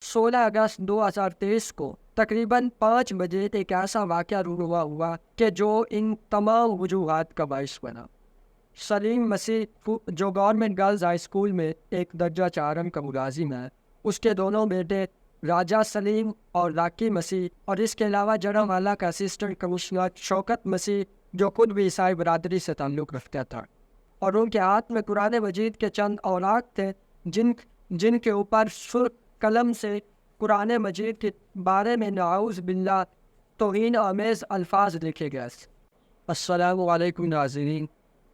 16 اگست 2023 کو تقریباً 5 بجے ایک ایسا واقعہ رونما ہوا کہ جو ان تمام وجوہات کا باعث بنا۔ سلیم مسیح جو گورنمنٹ گرلز ہائی اسکول میں ایک درجہ چہارم کا ملازم ہے، اس کے دونوں بیٹے راجہ سلیم اور راکی مسیح، اور اس کے علاوہ جڑاوالا کا اسسٹنٹ کمشنر شوکت مسیح جو خود بھی عیسائی برادری سے تعلق رکھتا تھا، اور ان کے ہاتھ میں قرآن مجید کے چند اوراق تھے جن کے اوپر سرخ قلم سے قرآن مجید کے بارے میں نعوذ باللہ توہین آمیز الفاظ لکھے گئے۔ السلام علیکم ناظرین،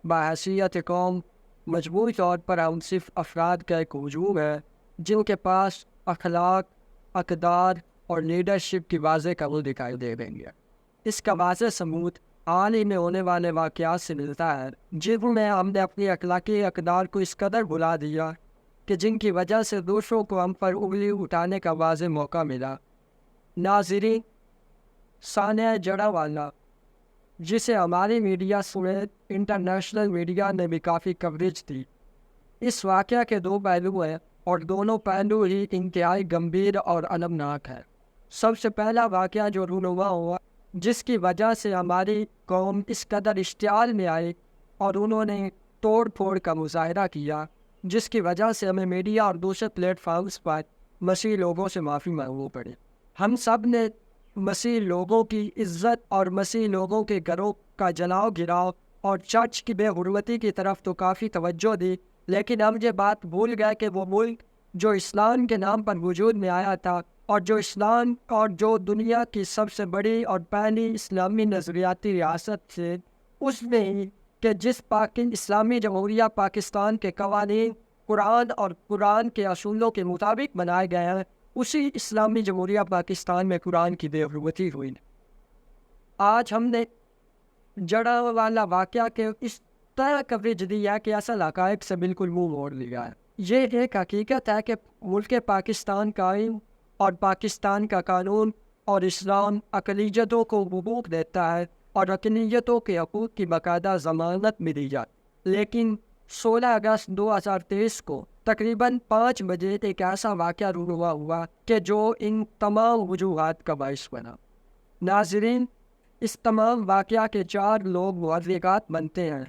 بحیثیت قوم مجموعی طور پر ہم صرف افراد کا ایک ہجوم ہے جن کے پاس اخلاق، اقدار اور لیڈرشپ کی واضح کمی دکھائی دے رہی ہے۔ اس کا واضح ثبوت حال ہی میں ہونے والے واقعات سے ملتا ہے جن میں ہم نے اپنی اخلاقی اقدار کو اس قدر بھلا دیا کہ جن کی وجہ سے دوسروں کو ہم پر انگلی اٹھانے کا واضح موقع ملا۔ ناظرین، سانحہ جڑاوالا، جسے ہماری میڈیا سمیت انٹرنیشنل میڈیا نے بھی کافی کوریج دی، اس واقعہ کے دو پہلو ہیں اور دونوں پہلو ہی انتہائی گمبھیر اور المناک ہیں۔ سب سے پہلا واقعہ جو رونما ہوا، جس کی وجہ سے ہماری قوم اس قدر اشتعال میں آئی اور انہوں نے توڑ پھوڑ کا مظاہرہ کیا، جس کی وجہ سے ہمیں میڈیا اور دوسرے پلیٹ فارمز پر مسیحی لوگوں سے معافی مانگنی پڑی۔ ہم سب نے مسیحی لوگوں کی عزت اور مسیحی لوگوں کے گھروں کا جلاؤ گراؤ اور چرچ کی بے حرمتی کی طرف تو کافی توجہ دی، لیکن ہم یہ بات بھول گئے کہ وہ ملک جو اسلام کے نام پر وجود میں آیا تھا اور جو دنیا کی سب سے بڑی اور پہلی اسلامی نظریاتی ریاست تھے، اس میں ہی کہ جس اسلامی جمہوریہ پاکستان کے قوانین قرآن اور قرآن کے اصولوں کے مطابق بنائے گئے ہیں، اسی اسلامی جمہوریہ پاکستان میں قرآن کی بے حرمتی ہوئی۔ آج ہم نے جڑاوالا واقعہ کے اس طرح کوریج دی ہے کہ اصل حقائق سے بالکل منہ موڑ لیا ہے۔ یہ ایک حقیقت ہے کہ ملک پاکستان قائم اور پاکستان کا قانون اور اسلام اقلیتوں کو حقوق دیتا ہے اور اقلیتوں کے حقوق کی باقاعدہ ضمانت بھی دی جاتی، لیکن 16 اگست 2023 کو تقریباً 5 بجے ایک ایسا واقعہ رونما ہوا کہ جو ان تمام وجوہات کا باعث بنا۔ ناظرین، اس تمام واقعہ کے 4 لوگ محرکات بنتے ہیں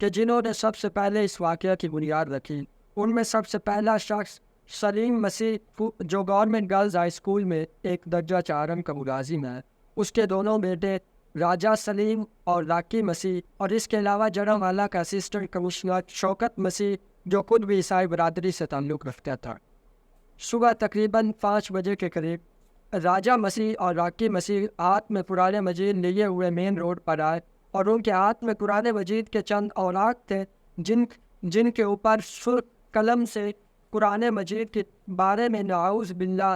کہ جنہوں نے سب سے پہلے اس واقعہ کی بنیاد رکھی۔ ان میں سب سے پہلا شخص سلیم مسیح جو گورنمنٹ گرلز ہائی اسکول میں ایک درجہ چہارم کا ملازم ہے، اس کے دونوں بیٹے راجہ سلیم اور راکی مسیح، اور اس کے علاوہ جڑاوالا کا اسسٹنٹ کمشنر شوکت مسیح جو خود بھی عیسائی برادری سے تعلق رکھتا تھا۔ صبح تقریباً 5 بجے کے قریب راجہ مسیح اور راکی مسیح ہاتھ میں قرآن مجید لیے ہوئے مین روڈ پر آئے، اور ان کے ہاتھ میں قرآن مجید کے چند اوراق تھے جن کے اوپر سرخ قلم سے قرآن مجید کے بارے میں نعوذ باللہ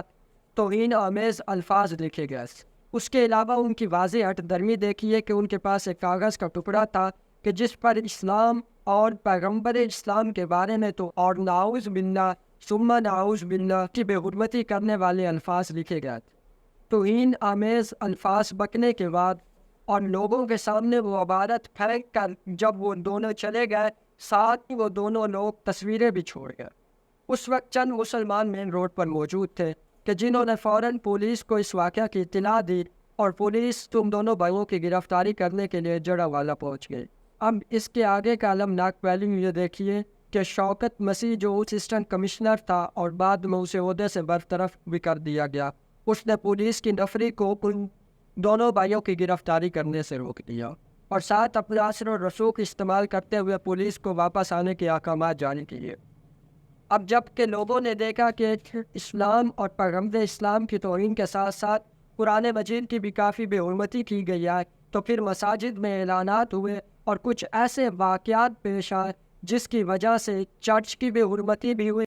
توہین آمیز الفاظ لکھے گئے۔ اس کے علاوہ ان کی واضح ہٹ درمی دیکھیے کہ ان کے پاس ایک کاغذ کا ٹکڑا تھا کہ جس پر اسلام اور پیغمبر اسلام کے بارے میں تو اور نعوذ باللہ ثم نعوذ باللہ کی بے حرمتی کرنے والے الفاظ لکھے گئے تھے۔ توہین آمیز الفاظ بکنے کے بعد اور لوگوں کے سامنے وہ عبارت پھینک کر جب وہ دونوں چلے گئے، ساتھ ہی وہ دونوں لوگ تصویریں بھی چھوڑ گئے۔ اس وقت چند مسلمان مین روڈ پر موجود تھے کہ جنہوں نے فوراً پولیس کو اس واقعہ کی اطلاع دی، اور پولیس تم دونوں بھائیوں کی گرفتاری کرنے کے لیے جڑاوالا پہنچ گئی۔ اب اس کے آگے کا المناک پہلو یہ دیکھیے کہ شوکت مسیح جو اسسٹنٹ کمشنر تھا اور بعد میں اسے عہدے سے برطرف بھی کر دیا گیا، اس نے پولیس کی نفری کو ان دونوں بھائیوں کی گرفتاری کرنے سے روک دیا اور ساتھ اپنے اثر و رسوخ استعمال کرتے ہوئے پولیس کو واپس آنے کے احکامات جاری کیے۔ اب جب کہ لوگوں نے دیکھا کہ اسلام اور پیغمبر اسلام کی توہین کے ساتھ ساتھ قرآن مجید کی بھی کافی بے حرمتی کی گئی ہے، تو پھر مساجد میں اعلانات ہوئے اور کچھ ایسے واقعات پیش آئے جس کی وجہ سے چرچ کی بے حرمتی بھی ہوئی